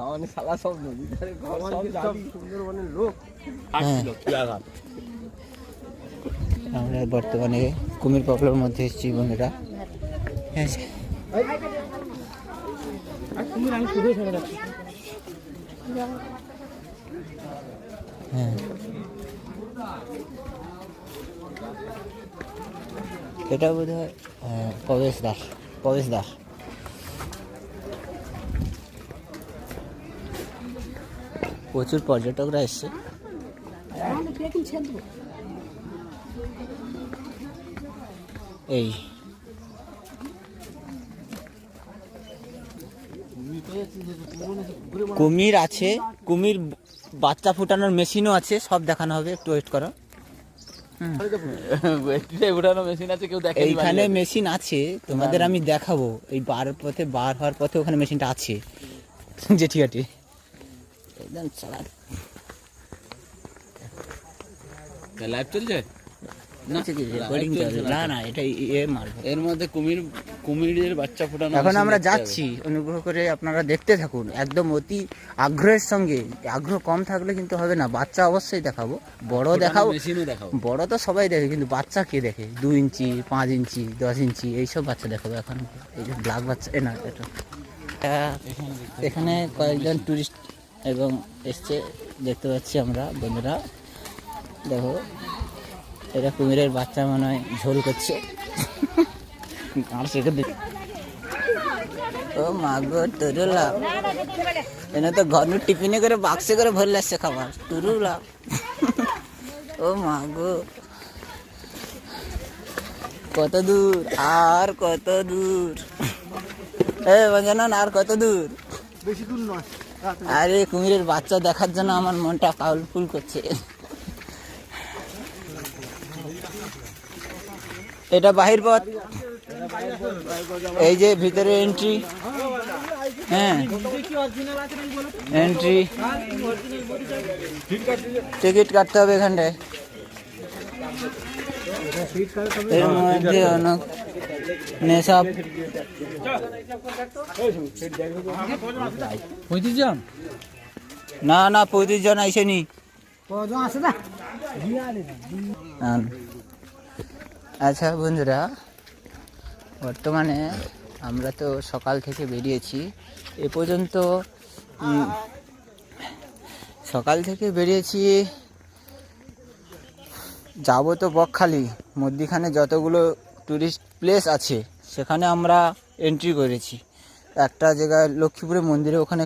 আমাদের শালা সব নদীর ধারে ঘর, সব জানি সুন্দরবনের লোক। আমরা বর্তমানে কুমির পকলার মধ্যে এসেছি বন্ধুরা। হ্যাঁ হ্যাঁ, এটা বোধ হয় প্রবেশ দাস। প্রচুর পর্যটকরা এসছে। এই কুমির আছে, কুমির বাচ্চা ফুটানোর মেশিনও আছে, সব দেখানো হবে, একটু ওয়েট করো। উঠানো মেশিন আছে, কেউ দেখে এইখানে মেশিন আছে, তোমাদের আমি দেখাবো। এই বার হওয়ার পথে ওখানে মেশিনটা আছে, জেঠিয়াটি একদম চালা। লাইভ চলছে না না, এটা মারবো। এর মধ্যে কুমিরের বাচ্চা ফোটানো। এখন আমরা যাচ্ছি, অনুগ্রহ করে আপনারা দেখতে থাকুন একদম অতি আগ্রহের সঙ্গে। আগ্রহ কম থাকলে কিন্তু হবে না। বাচ্চা অবশ্যই দেখাবো, বড় দেখাবো, বড় তো সবাই দেখে, কিন্তু বাচ্চা কে দেখে? 2 ইঞ্চি, 5 ইঞ্চি, 10 ইঞ্চি এইসব বাচ্চা দেখাবো এখন। এই যে ব্ল্যাক বাচ্চা, না এটা এখানে কয়েকজন টুরিস্ট এবং এসছে দেখতে পাচ্ছি আমরা বন্ধুরা। দেখো, এটা কুমিরের বাচ্চা মনে হয় ঝোল করছে। ও মাগো তরুলা, এনে তো ঘর টিফিনে করে বাক্সে করে ভরে লাগছে খাবার। তরুলা, ও মাগো কত দূর, আর কত দূর? আর কত দূর? বেশি দূর নয়। আরে কুমিরের বাচ্চা দেখার জন্য আমার মনটা পাগলফুল করছে। এটা বাহির পথ, এই যে ভিতরে এন্ট্রি। হ্যাঁ, এন্ট্রি, টিকিট কাটতে হবে এখানটায়। এর মধ্যে অনেক নেশা। 35 জন? না না, 35 জন আইসেনি। আচ্ছা বন্ধুরা, বর্তমানে আমরা তো সকাল থেকে বেরিয়েছি, এ পর্যন্ত সকাল থেকে বেরিয়েছি, যাবো তো বকখালি। মধ্যিখানে যতগুলো টুরিস্ট প্লেস আছে সেখানে আমরা এন্ট্রি করেছি। একটা জায়গায় লক্ষ্মীপুরের মন্দিরে ওখানে